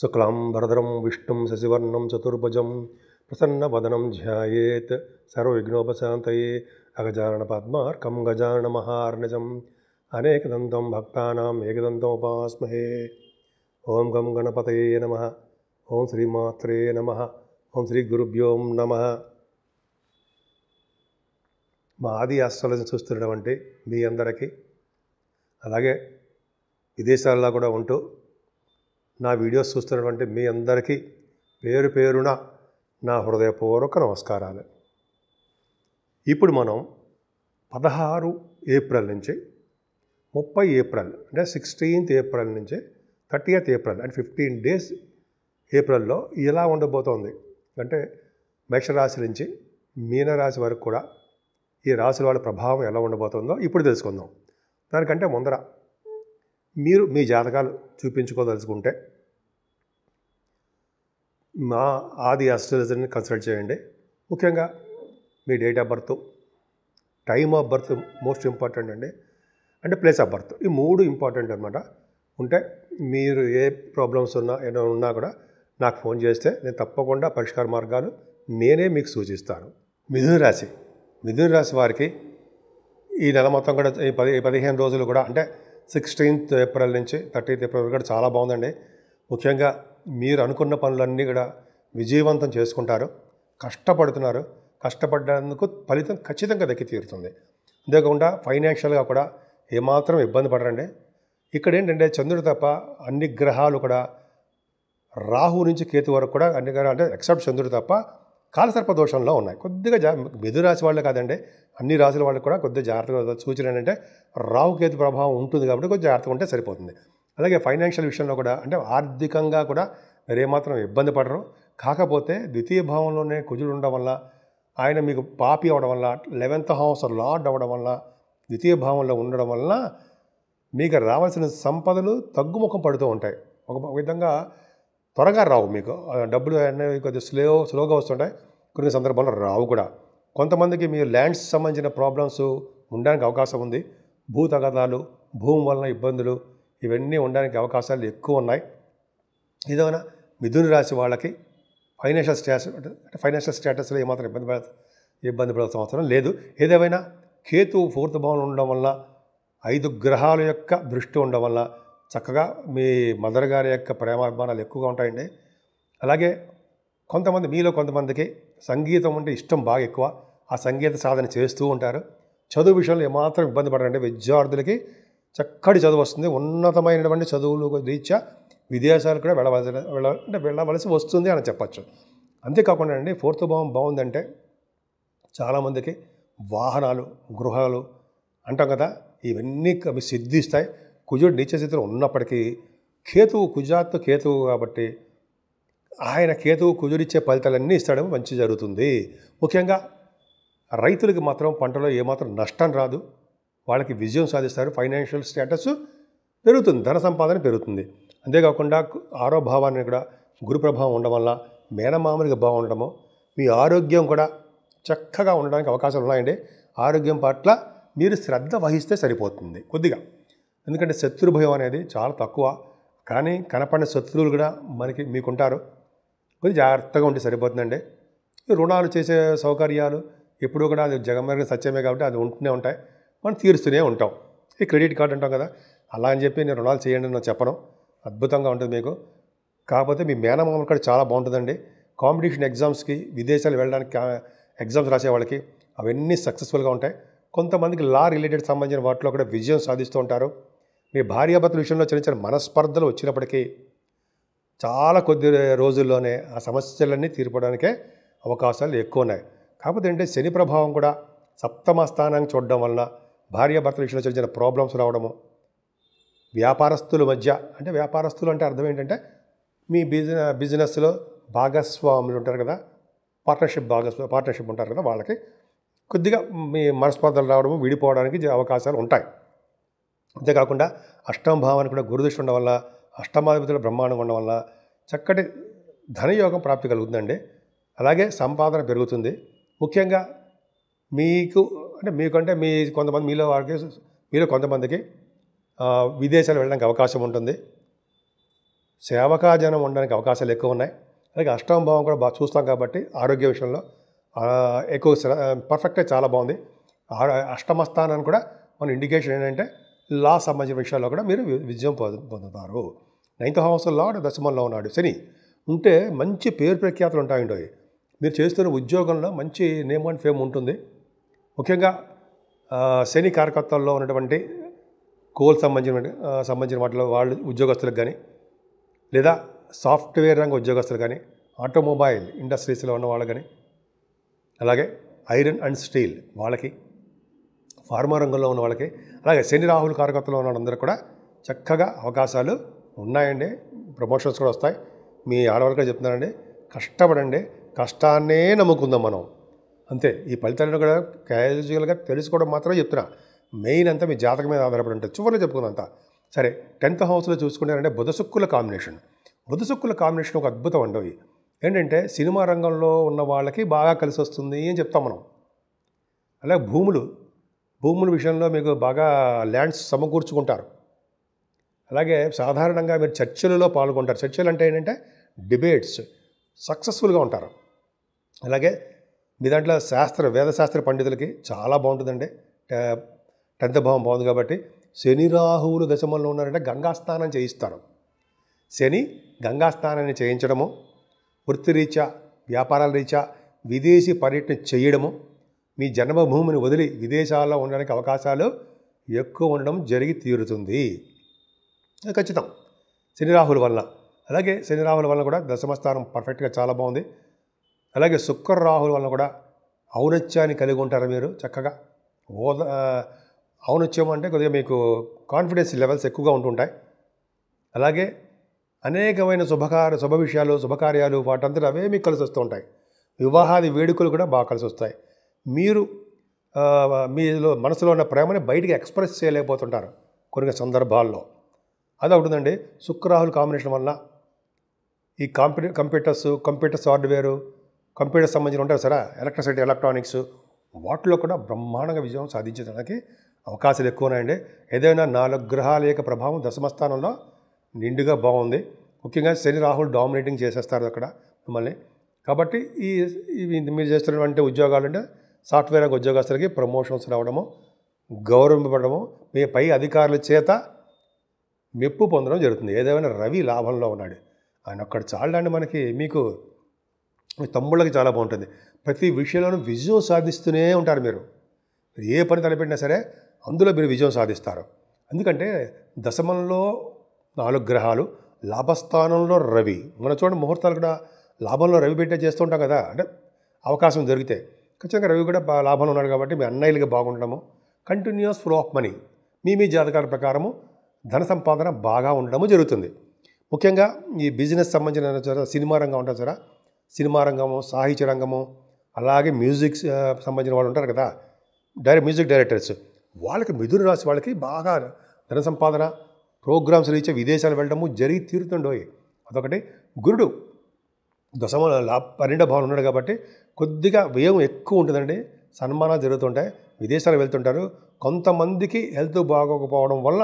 శుక్లాంబరధరం విష్ణుం శశివర్ణం చతుర్భుజం ప్రసన్నవదనం ధ్యాయేత్ సర్వవిఘ్నోపశాంతయే అగజానన పద్మార్కం గజానన మహార్నిజం అనేకదంతం భక్తానాం ఏకదంతముపాస్మహే. ఓం గం గణపతయే నమః. ఓం శ్రీమాత్రే నమః. ఓం శ్రీ గురుభ్యో నమః. మా ఆది ఆస్ట్రాలజీ చూస్తున్నటువంటి మీ అందరికీ, అలాగే విదేశాల్లో కూడా ఉంటూ నా వీడియోస్ చూస్తున్నటువంటి మీ అందరికీ పేరు పేరున నా హృదయపూర్వక నమస్కారాలు. ఇప్పుడు మనం 16 ఏప్రిల్ నుంచి 30 ఏప్రిల్ అంటే 16th ఏప్రిల్ నుంచి 30th ఏప్రిల్ అంటే 15 days ఏప్రిల్లో ఎలా ఉండబోతోంది అంటే మేషరాశి నుంచి మీనరాశి వరకు కూడా ఈ రాశుల వాళ్ళ ప్రభావం ఎలా ఉండబోతుందో ఇప్పుడు తెలుసుకుందాం. దానికంటే ముందర మీరు మీ జాతకాలు చూపించుకోదలుచుకుంటే మా ఆది ఆస్ట్రాలజీని కన్సల్ట్ చేయండి. ముఖ్యంగా మీ date of birth, time of birth most important అండి, అంటే ప్లేస్ ఆఫ్ బర్త్, ఈ 3 ఇంపార్టెంట్ అనమాట. ఉంటే మీరు ఏ ప్రాబ్లమ్స్ ఏమైనా ఉన్నా కూడా నాకు ఫోన్ చేస్తే నేను తప్పకుండా పరిష్కార మార్గాలు నేనే మీకు సూచిస్తాను. మిథున రాశి వారికి ఈ నెల మొత్తం కూడా ఈ 15 రోజులు కూడా అంటే 16th ఏప్రిల్ నుంచి 30th ఏప్రిల్ కూడా చాలా బాగుందండి. ముఖ్యంగా మీరు అనుకున్న పనులన్నీ కూడా విజయవంతం చేసుకుంటారు. కష్టపడుతున్నారు, కష్టపడ్డందుకు ఫలితం ఖచ్చితంగా దక్కి తీరుతుంది. అంతేకాకుండా ఫైనాన్షియల్గా కూడా ఏమాత్రం ఇబ్బంది పడరండి. ఇక్కడ ఏంటంటే చంద్రుడు తప్ప అన్ని గ్రహాలు కూడా రాహు నుంచి కేతు వరకు కూడా అన్ని గ్రహాలు అంటే ఎక్సెప్ట్ చంద్రుడు తప్ప కాలసర్ప దోషంలో ఉన్నాయి. కొద్దిగా మిథున రాశి వాళ్ళే కాదండి, అన్ని రాశుల వాళ్ళకి కూడా కొద్దిగా జాగ్రత్తగా సూచన ఏంటంటే రాహుకేతు ప్రభావం ఉంటుంది కాబట్టి కొద్దిగా జాగ్రత్తగా ఉంటే సరిపోతుంది. అలాగే ఫైనాన్షియల్ విషయంలో కూడా అంటే ఆర్థికంగా కూడా మరేమాత్రం ఇబ్బంది పడరు. కాకపోతే ద్వితీయ భావంలోనే కుజుడు ఉండడం వల్ల, ఆయన మీకు పాపి అవడం వల్ల, 11th house లార్డ్ అవ్వడం వల్ల, ద్వితీయ భావంలో ఉండడం వల్ల మీకు రావాల్సిన సంపదలు తగ్గుముఖం పడుతూ ఉంటాయి. ఒక విధంగా త్వరగా రావు. మీకు డబ్బులు అనేవి కొద్దిగా స్లోగా వస్తుంటాయి, కొన్ని సందర్భాల్లో రావు కూడా. కొంతమందికి మీ ల్యాండ్స్ సంబంధించిన ప్రాబ్లమ్స్ ఉండడానికి అవకాశం ఉంది. భూ తగాదాలు, భూమి వలన ఇబ్బందులు ఇవన్నీ ఉండడానికి అవకాశాలు ఎక్కువ ఉన్నాయి. ఏదైనా మిథున రాశి వాళ్ళకి ఫైనాన్షియల్ స్టేటస్లో ఏమాత్రం ఇబ్బంది పడాల్సిన అవసరం లేదు. ఏదేమైనా కేతు 4th భావంలో ఉండడం వల్ల, 5 గ్రహాల యొక్క దృష్టి ఉండడం వల్ల చక్కగా మీ మదర్ గారి యొక్క ప్రేమాభిమానాలు ఎక్కువగా ఉంటాయండి. అలాగే మీలో కొంతమందికి సంగీతం అంటే ఇష్టం బాగా ఎక్కువ, ఆ సంగీత సాధన చేస్తూ ఉంటారు. చదువు విషయంలో ఏమాత్రం ఇబ్బంది పడరండి. విద్యార్థులకి చక్కటి చదువు వస్తుంది. ఉన్నతమైనటువంటి చదువులు రీత్యా విదేశాలు కూడా వెళ్ళవలసి వస్తుంది అని చెప్పచ్చు. అంతేకాకుండా అండి 4th భావం బాగుందంటే చాలామందికి వాహనాలు, గృహాలు అంటాం కదా, ఇవన్నీ సిద్ధిస్తాయి. కుజుడు నీచ స్థితిలో ఉన్నప్పటికీ కేతువు కాబట్టి ఆయన కుజుడిచ్చే ఫలితాలన్నీ ఇస్తాడు, మంచి జరుగుతుంది. ముఖ్యంగా రైతులకి మాత్రం పంటలో ఏమాత్రం నష్టం రాదు, వాళ్ళకి విజయం సాధిస్తారు. ఫైనాన్షియల్ స్టేటస్ పెరుగుతుంది, ధన సంపాదన పెరుగుతుంది. అంతేకాకుండా 6వ భావాన్ని కూడా గురు ప్రభావం ఉండడం వల్ల మేనమామలిగా బాగుండడము, మీ ఆరోగ్యం కూడా చక్కగా ఉండడానికి అవకాశాలు ఉన్నాయండి. ఆరోగ్యం పట్ల మీరు శ్రద్ధ వహిస్తే సరిపోతుంది కొద్దిగా. ఎందుకంటే శత్రు భయం అనేది చాలా తక్కువ, కానీ కనపడిన శత్రువులు కూడా మీకుంటారు. కొద్దిగా జాగ్రత్తగా ఉంటే సరిపోతుందండి. రుణాలు చేసే సౌకర్యాలు ఎప్పుడూ కూడా అది జగమెరిగిన సత్యమే కాబట్టి అది ఉంటూనే ఉంటాయి, మనం తీరుస్తూనే ఉంటాం. ఈ క్రెడిట్ కార్డు అంటాం కదా, అలా అని చెప్పి నేను రుణాలు చేయండి నేను చెప్పను, అద్భుతంగా ఉంటుంది మీకు. కాకపోతే మీ మేనమామలు కూడా చాలా బాగుంటుందండి. కాంపిటీషన్ ఎగ్జామ్స్కి విదేశాలు వెళ్ళడానికి ఎగ్జామ్స్ రాసే వాళ్ళకి అవన్నీ సక్సెస్ఫుల్గా ఉంటాయి. కొంతమందికి లా రిలేటెడ్ సంబంధించిన వాటిలో కూడా విజయం సాధిస్తూ ఉంటారు. మీ భార్యాభర్తల విషయంలో చిన్న చిన్న మనస్పర్ధలు వచ్చినప్పటికీ చాలా కొద్ది రోజుల్లోనే ఆ సమస్యలన్నీ తీర్పడానికే అవకాశాలు ఎక్కువ ఉన్నాయి. కాకపోతే అంటే శని ప్రభావం కూడా 7వ స్థానాన్ని చూడడం వలన భార్యాభర్తల విషయంలో చిన్న చిన్న ప్రాబ్లమ్స్ రావడము, వ్యాపారస్తుల మధ్య అంటే వ్యాపారస్తులు అంటే అర్థం ఏంటంటే మీ బిజినెస్లో భాగస్వాములు ఉంటారు కదా, పార్ట్నర్షిప్ ఉంటారు కదా, వాళ్ళకి కొద్దిగా మీ మనస్పర్ధలు రావడము, విడిపోవడానికి అవకాశాలు ఉంటాయి. అంతేకాకుండా 8వ భావానికి కూడా గురుదృష్టి ఉండడం వల్ల, అష్టమాధిపతుల బ్రహ్మాండంగా ఉండడం వల్ల చక్కటి ధనయోగం ప్రాప్తి కలుగుతుందండి. అలాగే సంపాదన పెరుగుతుంది. ముఖ్యంగా మీకంటే మీలో కొంతమందికి విదేశాలు వెళ్ళడానికి అవకాశం ఉంటుంది. సేవకాజనం ఉండడానికి అవకాశాలు ఎక్కువ ఉన్నాయి. అలాగే అష్టమ భావం కూడా బాగా చూస్తాం కాబట్టి ఆరోగ్య విషయంలో ఎక్కువ పర్ఫెక్ట్గా చాలా బాగుంది. అష్టమ స్థానాన్ని కూడా మన ఇండికేషన్ ఏంటంటే లా సంబంధించిన విషయాల్లో కూడా మీరు విజయం పొందుతారు. 9th హౌస్లో దశమంలో ఉన్నాడు శని ఉంటే మంచి పేరు ప్రఖ్యాతులు ఉంటాయండి. మీరు చేస్తున్న ఉద్యోగంలో మంచి నేమ్ అండ్ ఫేమ్ ఉంటుంది. ముఖ్యంగా శని కారకత్వంలో ఉన్నటువంటి కోల్ సంబంధించిన వాటిలో వాళ్ళు ఉద్యోగస్తులకు కానీ, లేదా సాఫ్ట్వేర్ రంగ ఉద్యోగస్తులు కానీ, ఆటోమొబైల్ ఇండస్ట్రీస్లో ఉన్న వాళ్ళు కానీ, అలాగే ఐరన్ అండ్ స్టీల్ వాళ్ళకి, ఫార్మా రంగంలో ఉన్న వాళ్ళకి, అలాగే శని రాహుల్ కారకత్వంలో ఉన్న వాళ్ళందరూ కూడా చక్కగా అవకాశాలు ఉన్నాయండి. ప్రమోషన్స్ కూడా వస్తాయి. మీ ఆడవాళ్ళకి చెప్తున్నానండి, కష్టపడండి, కష్టాన్నే నమ్ముకుందాం మనం, అంతే. ఈ ఫలితాలను కూడా క్యాజువల్గా తెలుసుకోవడం మాత్రమే చెప్తున్నా. మెయిన్ అంతా మీ జాతకం మీద ఆధారపడి ఉంటుంది. చివరిలో చెప్పుకుందంతా సరే. 10th హౌస్లో చూసుకుంటారంటే బుధ శుక్రుల కాంబినేషన్. బుధ శుక్రుల కాంబినేషన్ ఒక అద్భుతం అండి. ఏంటంటే సినిమా రంగంలో ఉన్న వాళ్ళకి బాగా కలిసి వస్తుంది అని చెప్తాం మనం. అలాగే భూముల విషయంలో మీకు బాగా ల్యాండ్స్ సమకూర్చుకుంటారు. అలాగే సాధారణంగా మీరు చర్చలలో పాల్గొంటారు. చర్చలు అంటే ఏంటంటే డిబేట్స్, సక్సెస్ఫుల్గా ఉంటారు. అలాగే మీ దాంట్లో వేదశాస్త్ర పండితులకి చాలా బాగుంటుందండి. 10th భావం బాగుంది కాబట్టి శని రాహువులు దశమంలో ఉన్నారంటే గంగాస్నానం చేయిస్తారు. శని గంగాస్నానాన్ని చేయించడము, వృత్తిరీత్యా వ్యాపారాల రీత్యా విదేశీ పర్యటన చేయడము, మీ జన్మభూమిని వదిలి విదేశాల్లో ఉండడానికి అవకాశాలు ఎక్కువ ఉండడం జరిగి తీరుతుంది. ఖచ్చితం శని రాహుల వల్ల. అలాగే శని రాహుల వల్ల కూడా దశమస్థానం పర్ఫెక్ట్గా చాలా బాగుంది. అలాగే శుక్ర రాహుల వల్ల కూడా ఔన్నత్యాన్ని కలిగి ఉంటారు మీరు చక్కగా. ఔన్నత్యం అంటే కొద్దిగా మీకు కాన్ఫిడెన్స్ లెవెల్స్ ఎక్కువగా ఉంటుంటాయి. అలాగే అనేకమైన శుభ విషయాలు, శుభకార్యాలు వాటంతటా అవే మీకు కలిసి వస్తూ ఉంటాయి. వివాహాది వేడుకలు కూడా బాగా కలిసి వస్తాయి. మీరు మీలో మనసులో ఉన్న ప్రేమని బయటికి ఎక్స్ప్రెస్ చేయలేకపోతుంటారు కొన్ని సందర్భాల్లో. అది అవుతుందండి. శుక్రాహుల కాంబినేషన్ వల్ల ఈ కంప్యూటర్స్ హార్డ్వేరు, కంప్యూటర్ సంబంధించిన ఉంటారు సరే, ఎలక్ట్రిసిటీ, ఎలక్ట్రానిక్స్, వాటిలో కూడా బ్రహ్మాండంగా విజయం సాధించడానికి అవకాశాలు ఎక్కువ ఉన్నాయండి. ఏదైనా 4 గ్రహాల యొక్క ప్రభావం దశమస్థానంలో నిండుగా బాగుంది. ముఖ్యంగా శని రాహుల్ డామినేటింగ్ చేసేస్తారు అక్కడ మిమ్మల్ని. కాబట్టి మీరు చేస్తున్నటువంటి ఉద్యోగాలు అంటే సాఫ్ట్వేర్ ఉద్యోగస్తులకి ప్రమోషన్స్ రావడము, గౌరవింపబడము, మీ పై అధికారుల చేత మెప్పు పొందడం జరుగుతుంది. ఏదేమైనా రవి లాభంలో ఉన్నాడు. ఆయన ఒక్కడు చాలండి మనకి. మీకు తమ్ముళ్ళకి చాలా బాగుంటుంది. ప్రతి విషయంలోనూ విజయం సాధిస్తూనే ఉంటారు మీరు. ఏ పని తలపెట్టినా సరే అందులో మీరు విజయం సాధిస్తారు. ఎందుకంటే దశమంలో 4 గ్రహాలు, లాభస్థానంలో రవి. మనం చూడండి ముహూర్తాలు కూడా లాభంలో రవి పెట్టే చేస్తూ ఉంటాం కదా. అంటే అవకాశం దొరికితే ఖచ్చితంగా రవి కూడా లాభంలో ఉన్నాడు కాబట్టి మీ అన్నయ్యలుగా బాగుండడము, కంటిన్యూస్ ఫ్లో ఆఫ్ మనీ, మీ జాతకాల ప్రకారము ధన సంపాదన బాగా ఉండడము జరుగుతుంది. ముఖ్యంగా ఈ బిజినెస్ సంబంధించిన సినిమా రంగం ఉంటుంది సరే, సినిమా రంగము, సాహిత్య రంగము, అలాగే మ్యూజిక్ సంబంధించిన వాళ్ళు ఉంటారు కదా, మ్యూజిక్ డైరెక్టర్స్, వాళ్ళకి మిథున రాశి వాళ్ళకి బాగా ధన సంపాదన, ప్రోగ్రామ్స్ రీత్యా విదేశాలు వెళ్ళడము జరిగి తీరుతుండోయి. అదొకటి. గురుడు 12వ భావం ఉన్నాడు కాబట్టి కొద్దిగా వ్యయం ఎక్కువ ఉంటుందండి. సన్మానాలు జరుగుతుంటాయి, విదేశాలు వెళ్తుంటారు. కొంతమందికి హెల్త్ బాగోకపోవడం వల్ల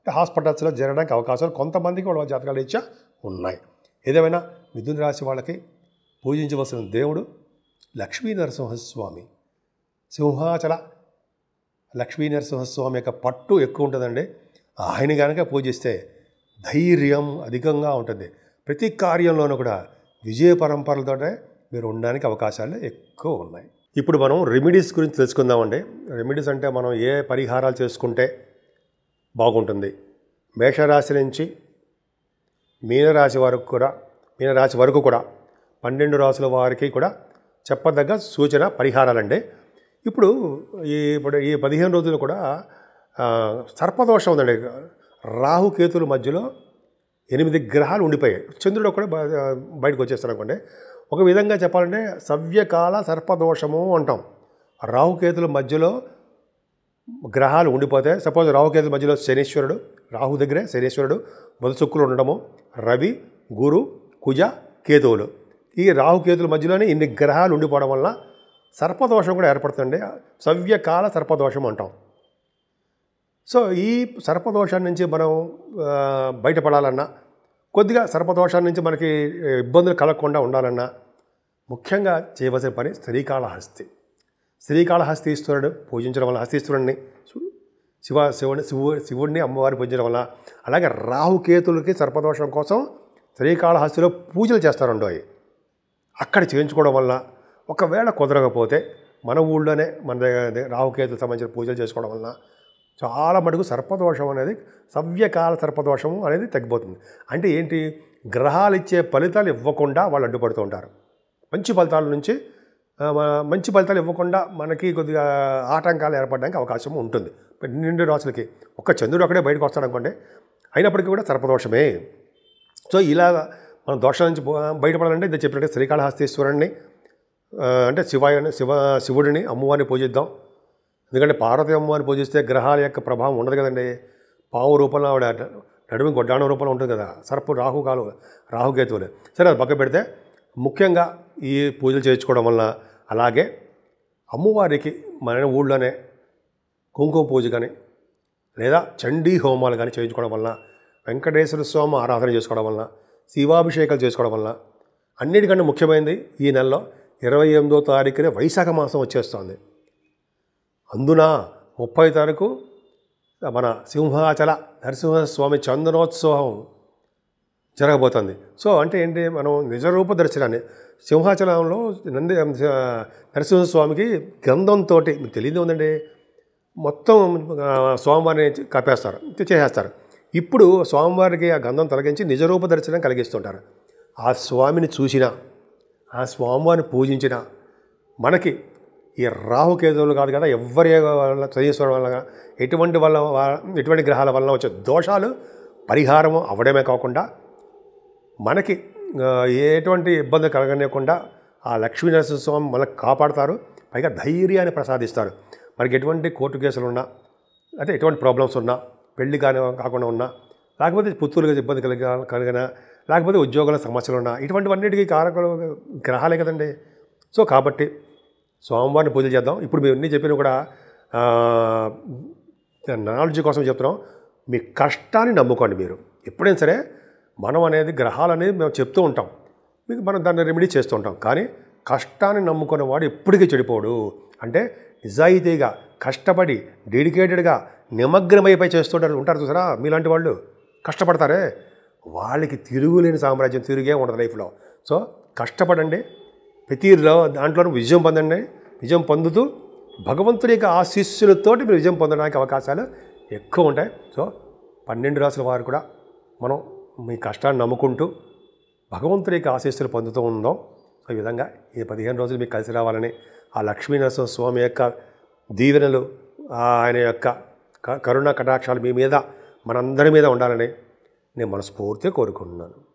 హాస్పిటల్స్లో జరగడానికి అవకాశాలు కొంతమందికి వాళ్ళ జాతకాల రీత్యా ఉన్నాయి. ఏదేమైనా మిథున రాశి వాళ్ళకి పూజించవలసిన దేవుడు లక్ష్మీ నరసింహస్వామి. సింహాచల లక్ష్మీ నరసింహస్వామి యొక్క పట్టు ఎక్కువ ఉంటుందండి. ఆయన కనుక పూజిస్తే ధైర్యం అధికంగా ఉంటుంది. ప్రతి కార్యంలోనూ కూడా విజయ పరంపరలతోనే మీరు ఉండడానికి అవకాశాలు ఎక్కువ ఉన్నాయి. ఇప్పుడు మనం రెమెడీస్ గురించి తెలుసుకుందామండి. రెమెడీస్ అంటే మనం ఏ పరిహారాలు చేసుకుంటే బాగుంటుంది. మేషరాశి నుంచి మీనరాశి వరకు కూడా 12 రాశుల వారికి కూడా చెప్పదగ్గ సూచన పరిహారాలండి. ఇప్పుడు ఈ 15 రోజులు కూడా సర్పదోషం ఉందండి. రాహుకేతుల మధ్యలో 8 గ్రహాలు ఉండిపోయాయి. చంద్రుడు కూడా బయటకు వచ్చేస్తారు అనుకోండి. ఒక విధంగా చెప్పాలంటే సవ్యకాల సర్పదోషము అంటాం. రాహుకేతుల మధ్యలో గ్రహాలు ఉండిపోతే, సపోజ్ రాహుకేతుల మధ్యలో శనీశ్వరుడు, రాహు దగ్గరే శనీశ్వరుడు, బుధ శుక్రులు ఉండడము, రవి, గురు, కుజ, కేతువులు, ఈ రాహుకేతుల మధ్యలోనే ఇన్ని గ్రహాలు ఉండిపోవడం వల్ల సర్పదోషం కూడా ఏర్పడుతుంది. సవ్యకాల సర్పదోషం అంటాం. సో ఈ సర్పదోషం నుంచి మనం బయటపడాలన్నా, కొద్దిగా సర్పదోషాల నుంచి మనకి ఇబ్బందులు కలగకుండా ఉండాలన్నా ముఖ్యంగా చేయవలసిన పని శ్రీకాళహస్తి. శ్రీకాళహస్తీశ్వరుడు పూజించడం వల్ల, హస్తీశ్వరుడిని శివుడిని అమ్మవారిని పూజించడం వల్ల, అలాగే రాహుకేతులకి సర్పదోషం కోసం శ్రీకాళహస్తిలో పూజలు చేస్తారండోయ్. అక్కడ చేయించుకోవడం వల్ల ఒకవేళ కుదరకపోతే మన ఊళ్ళోనే మన దగ్గర రాహుకేతులకు సంబంధించిన పూజలు చేసుకోవడం వల్ల చాలా మటుకు సర్పదోషం అనేది, సవ్యకాల సర్పదోషం అనేది తగ్గిపోతుంది. అంటే ఏంటి, గ్రహాలు ఇచ్చే ఫలితాలు ఇవ్వకుండా వాళ్ళు అడ్డుపడుతూ ఉంటారు. మంచి ఫలితాల నుంచి మంచి ఫలితాలు ఇవ్వకుండా మనకి కొద్దిగా ఆటంకాలు ఏర్పడడానికి అవకాశం ఉంటుంది. నిండు రాసులకి ఒక్క చంద్రుడు అక్కడే బయటకు వస్తాడు అనుకోండి, అయినప్పటికీ కూడా సర్పదోషమే. సో ఇలా మనం దోషాల నుంచి బయటపడాలంటే ఇది చెప్పినట్టు శ్రీకాళహస్తీశ్వరుణ్ణి అంటే శివుడిని అమ్మవారిని పూజిద్దాం. ఎందుకంటే పార్వతీ అమ్మవారిని పూజిస్తే గ్రహాల యొక్క ప్రభావం ఉండదు కదండి. పాము రూపంలో ఆవిడ నడుము గొడ్డాణం రూపంలో ఉంటుంది కదా, సర్పు రాహుకేతువులు. సరే, అది పక్క పెడితే ముఖ్యంగా ఈ పూజలు చేయించుకోవడం వల్ల, అలాగే అమ్మవారికి మన ఊళ్ళోనే కుంకుమ పూజ కానీ లేదా చండీ హోమాలు కానీ చేయించుకోవడం వల్ల, వెంకటేశ్వర స్వామి ఆరాధన చేసుకోవడం వల్ల, శివాభిషేకాలు చేసుకోవడం వల్ల, అన్నిటికంటే ముఖ్యమైనది ఈ నెలలో 28వ తారీఖునే వైశాఖ మాసం వచ్చేస్తుంది. అందున 30వ తారీఖు మన సింహాచల నరసింహస్వామి చందనోత్సవం జరగబోతుంది. సో అంటే ఏంటి, మనం నిజరూప దర్శనాన్ని సింహాచలంలో నరసింహస్వామికి గంధంతో, మీకు తెలియదు ఉందండి, మొత్తం స్వామివారిని కప్పేస్తారు, చేసేస్తారు. ఇప్పుడు స్వామివారికి ఆ గంధం తొలగించి నిజరూప దర్శనం కలిగిస్తుంటారు. ఆ స్వామిని చూసినా, ఆ స్వామివారిని పూజించినా మనకి ఈ రాహుకేతువులు కాదు కదా, ఎవరి వల్ల చదివేశ్వరం వల్ల ఎటువంటి గ్రహాల వల్ల వచ్చే దోషాలు పరిహారం అవ్వడమే కాకుండా మనకి ఎటువంటి ఇబ్బంది కలగనివ్వకుండా ఆ లక్ష్మీనరసింహస్వామి మనకు కాపాడతారు. పైగా ధైర్యాన్ని ప్రసాదిస్తారు. మనకి ఎటువంటి కోర్టు కేసులు ఉన్నా, అంటే ఎటువంటి ప్రాబ్లమ్స్ ఉన్నా, పెళ్లి కాకుండా ఉన్నా, లేకపోతే పుత్తూరుగా ఇబ్బంది కలిగినా, లేకపోతే ఉద్యోగాల సమస్యలు ఉన్నా, ఇటువంటివన్నిటికీ కారకులు గ్రహాలే కదండి. సో కాబట్టి స్వామివారిని పూజలు చేద్దాం. ఇప్పుడు మేము అన్నీ చెప్పినా కూడా నాలెడ్జ్ కోసం చెప్తున్నాం. మీ కష్టాన్ని నమ్ముకోండి. మీరు ఎప్పుడైనా సరే మనం అనేది గ్రహాలనేది మేము చెప్తూ ఉంటాం, మీకు మనం దాన్ని రెమెడీ చేస్తూ ఉంటాం. కానీ కష్టాన్ని నమ్ముకున్న వాడు ఎప్పటికీ చెడిపోడు. అంటే నిజాయితీగా కష్టపడి డెడికేటెడ్గా నిమగ్నమైపోయి చేస్తుంటారు ఉంటారు చూసారా, మీలాంటి వాళ్ళు కష్టపడతారే, వాళ్ళకి తిరుగులేని సామ్రాజ్యం తిరిగే ఉండదు లైఫ్లో. సో కష్టపడండి, ప్రతి దాంట్లోనూ విజయం పొందండి. విజయం పొందుతూ భగవంతుడి యొక్క ఆశీస్సులతోటి మీరు విజయం పొందడానికి అవకాశాలు ఎక్కువ ఉంటాయి. సో 12 రాసుల వారు కూడా మనం మీ కష్టాన్ని నమ్ముకుంటూ భగవంతుడి యొక్క ఆశీస్సులు పొందుతూ ఉందాం. సో ఈ విధంగా ఈ 15 రోజులు మీకు కలిసి రావాలని, ఆ లక్ష్మీనరసింహ స్వామి యొక్క దీవెనలు, ఆయన యొక్క కరుణ కటాక్షాలు మీ మీద, మనందరి మీద ఉండాలని నేను మనస్ఫూర్తిగా కోరుకుంటున్నాను.